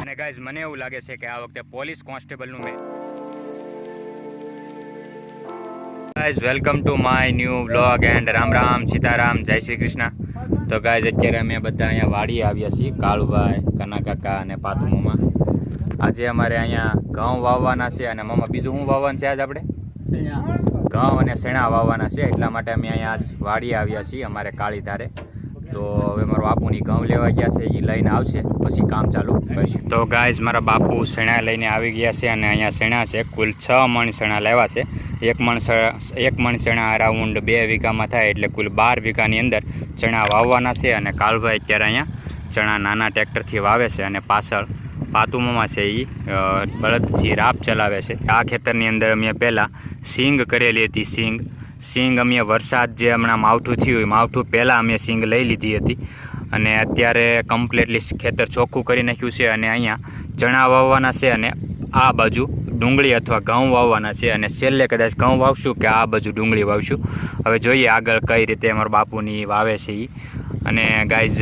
અને ગાઈઝ મને એવું લાગે છે કે આ વખતે પોલીસ કોન્સ્ટેબલનું guys welcome to my new vlog and Ram Ram Sitaram જય શ્રી કૃષ્ણ. તો ગાઈઝ અત્યારે અમે બધા અહીંયા વાડીએ આવ્યા છીએ, કાળુભાઈ, કના કાકા અને પાતુ મામા. આજે અમારે અહીંયા ઘઉં વાવવાના છે અને મામા બીજું શું વાવવાનું છે? આજ આપણે ઘઉં અને શેણા વાવવાના છે, એટલા માટે અમે અહીંયા આજ વાડીએ આવ્યા છીએ અમારે કાળી ધારે. તો હવે મારા બાપુની ઘઉં લેવા ગયા છે, એ લઈને આવશે પછી કામ ચાલુ કરીશું. તો ગાઈઝ મારા બાપુ શેણા લઈને આવી ગયા છે અને અહીંયા શેણા છે, કુલ 6 મણ શેણા લેવા છે. એક મણ ચણા અરાઉન્ડ 2 વીઘામાં થાય, એટલે કુલ 12 વીઘાની અંદર ચણા વાવવાના છે. અને કાળભાઈ અત્યારે અહીંયા ચણા નાના ટ્રેક્ટરથી વાવે છે અને પાછળ પાતુમામા છે એ બળદથી રાપ ચલાવે છે. આ ખેતરની અંદર અમે પહેલાં સિંગ કરેલી હતી. સિંગ અમે વરસાદ જે હમણાં માવઠું થયું હોય, માવઠું પહેલાં અમે સિંગ લઈ લીધી હતી અને અત્યારે કમ્પ્લીટલી ખેતર ચોખ્ખું કરી નાખ્યું છે. અને અહીંયા ચણા વાવવાના છે અને આ બાજુ ડુંગળી અથવા ઘઉં વાવવાના છે. અને છેલ્લે કદાચ ઘઉં વાવશું કે આ બાજુ ડુંગળી વાવશું. હવે જોઈએ આગળ કઈ રીતે અમારા બાપુની વાવે છે એ. અને ગાઈઝ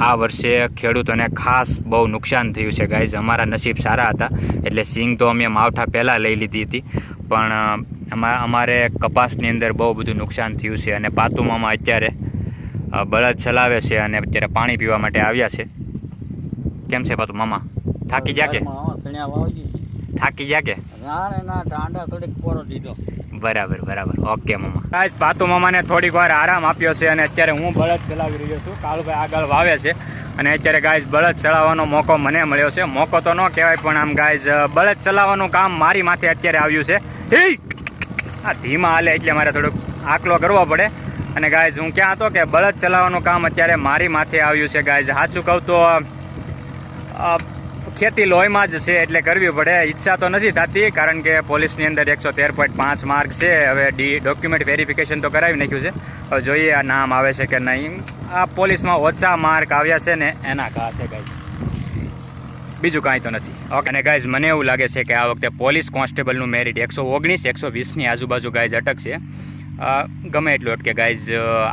આ વર્ષે ખેડૂતોને ખાસ બહુ નુકસાન થયું છે. ગાઈઝ અમારા નસીબ સારા હતા, એટલે સિંગ તો અમે માવઠા પહેલાં લઈ લીધી હતી, પણ અમારે કપાસની અંદર બહુ બધું નુકસાન થયું છે. અને પાતુમામા અત્યારે બળદ ચલાવે છે અને અત્યારે પાણી પીવા માટે આવ્યા છે. કેમ છે પાતુ મામા? થાકી ગયા કે? થાકી ગયા કે? બરાબર ઓકે મામા. ગાઈસ પાતુ મામાને થોડીક વાર આરામ આપ્યો છે અને અત્યારે હું બળદ ચલાવી રહ્યો છું. કાળુભાઈ આગળ વાવે છે અને અત્યારે ગાઈસ બળદ ચલાવવાનો મોકો મને મળ્યો છે. મોકો તો ન કહેવાય, પણ આમ ગાઈસ બળદ ચલાવવાનું કામ મારી માથે અત્યારે આવ્યું છે. આ ધીમા હાલે એટલે મારે થોડુંક આકલો કરવો પડે. અને ગાઈસ હું ક્યાં હતો કે બળદ ચલાવવાનું કામ અત્યારે મારી માથે આવ્યું છે. ગાઈસ સાચું કહું તો ખેતી લોહીમાં જ છે, એટલે કરવી પડે. ઈચ્છા તો નથી થતી, કારણ કે પોલીસની અંદર 113.5 માર્ક છે. હવે ડોક્યુમેન્ટ વેરિફિકેશન તો કરાવી નાખ્યું છે. હવે જોઈએ આ નામ આવે છે કે નહીં. આ પોલીસમાં ઓછા માર્ક આવ્યા છે ને એના ઘા છે ગાઈઝ, બીજું કાંઈ તો નથી. ઓકે. અને ગાઈઝ મને એવું લાગે છે કે આ વખતે પોલીસ કોન્સ્ટેબલનું મેરિટ 119-120ની આજુબાજુ ગાઈઝ અટકશે. ગમે એટલું અટકે ગાઈઝ,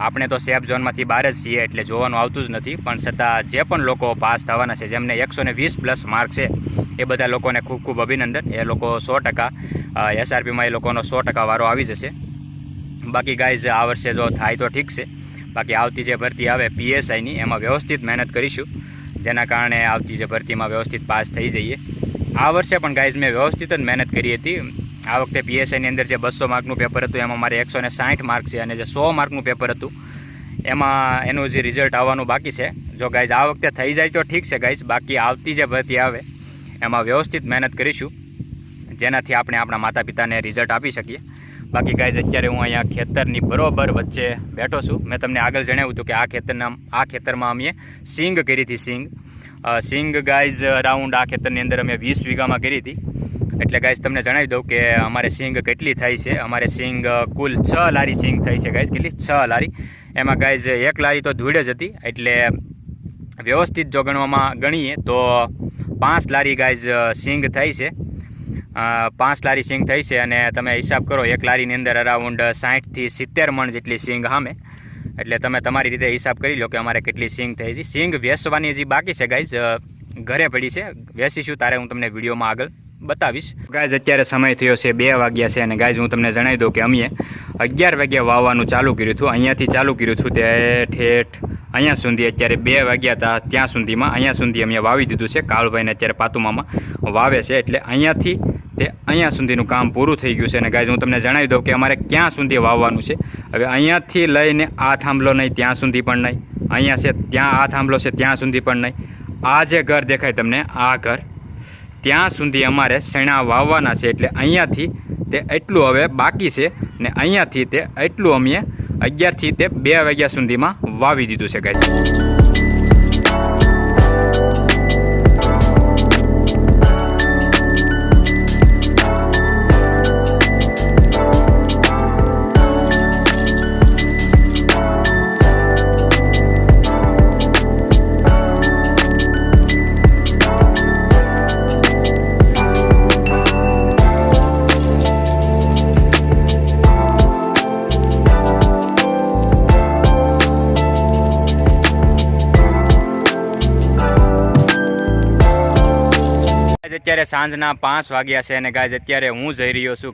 આપણે તો સેફ ઝોનમાંથી બહાર જ છીએ, એટલે જોવાનું આવતું જ નથી. પણ છતાં જે પણ લોકો પાસ થવાના છે, જેમને 120+ માર્ક છે, એ બધા લોકોને ખૂબ ખૂબ અભિનંદન. એ લોકો 100% SRPમાં એ લોકોનો 100% વારો આવી જશે. બાકી ગાઈઝ આ વર્ષે જો થાય તો ઠીક છે, બાકી આવતી જે ભરતી આવે PSIની, એમાં વ્યવસ્થિત મહેનત કરીશું, જેના કારણે આવતી જે ભરતીમાં વ્યવસ્થિત પાસ થઈ જઈએ. આ વર્ષે પણ ગાઈઝ મેં વ્યવસ્થિત જ મહેનત કરી હતી. આ વખતે PSIની અંદર જે 200 માર્કનું પેપર હતું એમાં મારે 160 માર્ક છે, અને જે 100 માર્કનું પેપર હતું એમાં એનું જે રિઝલ્ટ આવવાનું બાકી છે. જો ગાઈઝ આ વખતે થઈ જાય તો ઠીક છે ગાઈઝ, બાકી આવતી જે ભરતી આવે એમાં વ્યવસ્થિત મહેનત કરીશું, જેનાથી આપણે આપણા માતા પિતાને રિઝલ્ટ આપી શકીએ. બાકી ગાઈઝ અત્યારે હું અહીંયા ખેતરની બરોબર વચ્ચે બેઠો છું. મેં તમને આગળ જણાવ્યું હતું કે આ ખેતરમાં અમે સિંગ કરી હતી. સિંગ ગાઈઝ અરાઉન્ડ આ ખેતરની અંદર અમે 20 વીઘામાં કરી હતી. એટલે ગાઈઝ તમને જણાવી દઉં કે અમારે સિંગ કેટલી થઈ છે. અમારે સિંગ કુલ 6 લારી સિંગ થઈ છે ગાઈઝ. કેટલી? 6 લારી. એમાં ગાઈઝ 1 લારી તો ધૂળ જ હતી, એટલે વ્યવસ્થિત જો ગણીએ તો 5 લારી ગાઈઝ સિંગ થઈ છે. 5 લારી સિંગ થઈ છે. અને તમે હિસાબ કરો, 1 લારીની અંદર અરાઉન્ડ 60થી 70 મણ જેટલી સિંગ સામે. એટલે તમે તમારી રીતે હિસાબ કરી લો કે અમારે કેટલી સિંગ થઈ છે. સિંગ વેચવાની હજી બાકી છે ગાઈઝ, ઘરે પડી છે, વેચીશું તારે હું તમને વિડીયોમાં આગળ બતાવીશ. ગાઈઝ અત્યારે સમય થયો છે 2 વાગ્યા છે. અને ગાઈઝ હું તમને જણાવી દઉં કે અમે 11 વાગ્યા વાવવાનું ચાલુ કર્યું હતું. અહીંયાથી ચાલુ કર્યું હતું તે ઠેઠ અહીંયા સુધી. અત્યારે 2 વાગ્યા હતા ત્યાં સુધીમાં અહીંયા સુધી અમે વાવી દીધું છે. કાળુભાઈને અત્યારે પાતુમામા વાવે છે, એટલે અહીંયાથી તે અહીંયા સુધીનું કામ પૂરું થઈ ગયું છે. અને ગાઈઝ હું તમને જણાવી દઉં કે અમારે ક્યાં સુધી વાવવાનું છે. હવે અહીંયાથી લઈને આ થાંભલો નહીં ત્યાં સુધી પણ નહીં, અહીંયા છે ત્યાં આ થાંભલો છે ત્યાં સુધી પણ નહીં. આ જે ઘર દેખાય તમને, આ ઘર ત્યાં સુધી અમારે શેણા વાવવાના છે. એટલે અહીંયાથી તે એટલું હવે બાકી છે, ને અહીંયાથી તે એટલું અમે 11થી તે 2 વાગ્યા સુધીમાં વાવી દીધું છે ગાઈઝ. અત્યારે સાંજના 5 વાગ્યા છે અને ગાઈઝ અત્યારે હું જઈ રહ્યો છું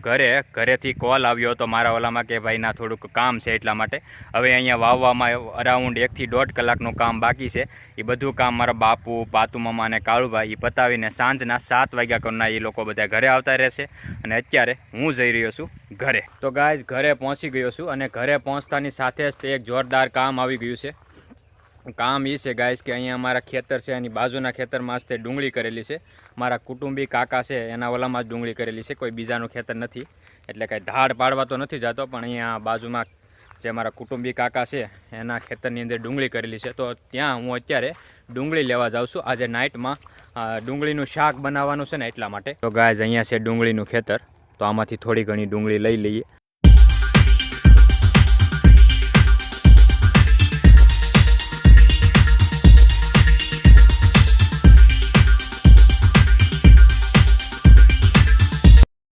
ઘરેથી કોલ આવ્યો હતો મારા ઓલામાં કે ભાઈ ના થોડુંક કામ છે એટલા માટે હવે અહીંયા વાવવામાં અરાઉન્ડ 1 થી 1.5 કલાકનું કામ બાકી છે એ બધું કામ મારા બાપુ પાતુ મામા અને કાળુભાઈ એ પતાવીને સાંજના 7 વાગ્યા કરના એ લોકો બધા ઘરે આવતા રહેશે અને અત્યારે હું જઈ રહ્યો છું ઘરે. તો ગાઈઝ ઘરે પહોંચી ગયો છું અને ઘરે પહોંચતાની સાથે જ એક જોરદાર કામ આવી ગયું છે. કામ એ છે ગાઈસ કે અહીંયા અમારા ખેતર છે એની બાજુના ખેતરમાં જ ડુંગળી કરેલી છે. મારા કુટુંબી કાકા છે એના ઓલામાં જ ડુંગળી કરેલી છે, કોઈ બીજાનું ખેતર નથી એટલે કાંઈ ધાડ પાડવા તો નથી જતો, પણ અહીંયા બાજુમાં જે મારા કુટુંબી કાકા છે એના ખેતરની અંદર ડુંગળી કરેલી છે. તો ત્યાં હું અત્યારે ડુંગળી લેવા જાઉં છું. આજે નાઇટમાં ડુંગળીનું શાક બનાવવાનું છે ને એટલા માટે. તો ગાઈસ અહીંયા છે ડુંગળીનું ખેતર, તો આમાંથી થોડી ઘણી ડુંગળી લઈ લઈએ.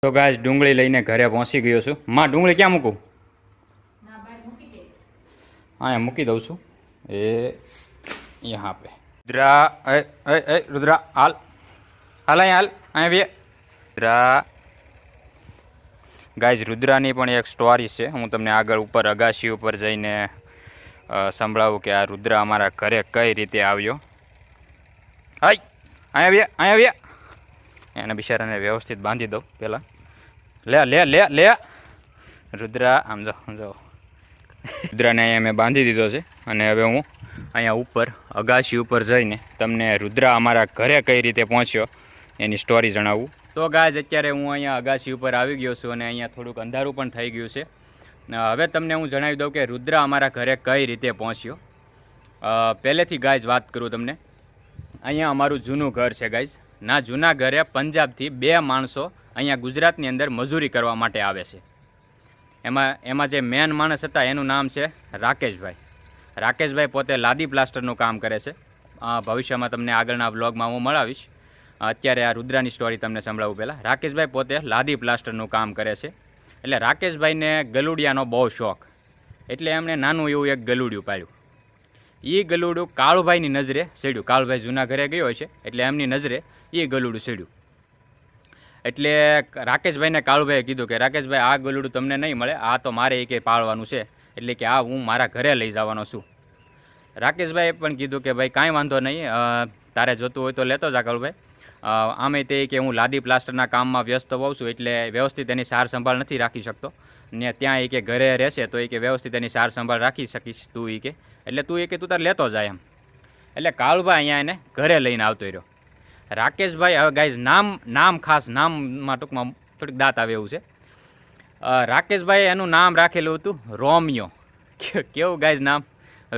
તો ગાઈસ ડુંગળી લઈને ઘરે પહોંચી ગયો છું. માં ડુંગળી ક્યાં મૂકું? અહીંયા મૂકી દઉં છું. યહાં પે રુદ્રા રુદ્રા હાલ હાલ અહીંયા બે રુદ્રા. ગાઈસ રુદ્રાની પણ એક સ્ટોરી છે, હું તમને આગળ ઉપર અગાશી ઉપર જઈને સંભળાવું કે આ રુદ્રા અમારા ઘરે કઈ રીતે આવ્યો. હાય અહીંયા બે એને બિચારાને વ્યવસ્થિત બાંધી દઉં પહેલાં. લે લે લે લે રુદ્રા આમ જો રુદ્રાને અહીંયા મેં બાંધી દીધો છે અને હવે હું અહીંયા ઉપર અગાશી ઉપર જઈને તમને રુદ્રા અમારા ઘરે કઈ રીતે પહોંચ્યો એની સ્ટોરી જણાવું. તો ગાઈઝ અત્યારે હું અહીંયા અગાશી ઉપર આવી ગયો છું અને અહીંયા થોડુંક અંધારું પણ થઈ ગયું છે. હવે તમને હું જણાવી દઉં કે રુદ્રા અમારા ઘરે કઈ રીતે પહોંચ્યો. પહેલેથી ગાઈઝ વાત કરું તમને. અહીંયા અમારું જૂનું ઘર છે ગાઈઝ. ના જૂના ઘરે પંજાબથી 2 માણસો અહીંયા ગુજરાતની અંદર મજૂરી કરવા માટે આવે છે. એમાં જે મેન માણસ હતા એનું નામ છે રાકેશભાઈ. રાકેશભાઈ પોતે લાદી પ્લાસ્ટરનું કામ કરે છે. ભવિષ્યમાં તમને આગળના વ્લોગમાં હું મળાવીશ. અત્યારે આ રુદ્રાની સ્ટોરી તમને સંભળાવું પહેલાં. રાકેશભાઈ પોતે લાદી પ્લાસ્ટરનું કામ કરે છે. એટલે રાકેશભાઈને ગલુડિયાનો બહુ શોખ, એટલે એમણે નાનું એવું એક ગલુડિયું પાડ્યું. એ ગલુડું કાળુભાઈની નજરે ચડ્યું. કાળુભાઈ જૂના ઘરે ગયો છે એટલે એમની નજરે એ ગલુડું ચડ્યું. એટલે રાકેશભાઈને કાળુભાઈએ કીધું કે રાકેશભાઈ આ ગલુડું તમને નહીં મળે, આ તો મારે એ કંઈ પાળવાનું છે, એટલે કે આ હું મારા ઘરે લઈ જવાનો છું. રાકેશભાઈએ પણ કીધું કે ભાઈ કાંઈ વાંધો નહીં, તારે જોતું હોય તો લેતો જા કાળુભાઈ. આમે તે કે હું લાદી પ્લાસ્ટરના કામમાં વ્યસ્ત હોઉં છું એટલે વ્યવસ્થિત એની સાર સંભાળ નથી રાખી શકતો ને ત્યાં એ કે ઘરે રહેશે તો એ કે વ્યવસ્થિત એની સાર સંભાળ રાખી શકીશ તું એ કે, એટલે તું એ કે તું તારે લેતો જાય એમ. એટલે કાળુભાઈ અહીંયા એને ઘરે લઈને આવતો રહ્યો. રાકેશભાઈ હવે ગાઈઝ નામ ખાસ નામમાં ટૂંકમાં થોડીક દાંત આવે એવું છે. રાકેશભાઈએ એનું નામ રાખેલું હતું રોમિયો. કેવું ગાઈઝ નામ?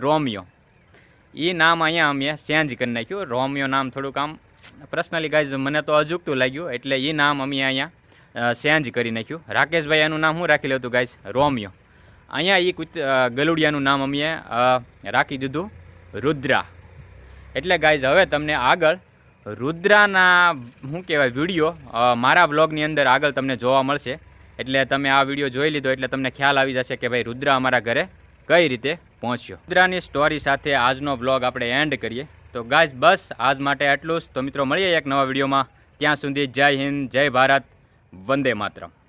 રોમિયો. એ નામ અહીંયા અમે ચેન્જ કરી નાખ્યું. રોમિયો નામ થોડુંક આમ પર્સનલી ગાઈઝ મને તો અજુકતું લાગ્યું એટલે એ નામ અમે અહીંયા ચેન્જ કરી નાખ્યું. રાકેશભાઈ એનું નામ શું રાખેલું હતું ગાઈઝ? રોમિયો. અહીંયા એ ગલુડિયાનું નામ અમે રાખી દીધું રુદ્રા. એટલે ગાઈઝ હવે તમને આગળ રુદ્રાના શું કહેવાય વિડીયો મારા વ્લોગની અંદર આગળ તમને જોવા મળશે. એટલે તમે આ વિડીયો જોઈ લીધો એટલે તમને ખ્યાલ આવી જશે કે ભાઈ રુદ્રા અમારા ઘરે કઈ રીતે પહોંચ્યો. રુદ્રાની સ્ટોરી સાથે આજનો વ્લોગ આપણે એન્ડ કરીએ. તો ગાઈઝ બસ આજ માટે આટલું જ. તો મિત્રો મળીએ એક નવા વિડીયોમાં. ત્યાં સુધી જય હિન્દ, જય ભારત, વંદે માતરમ.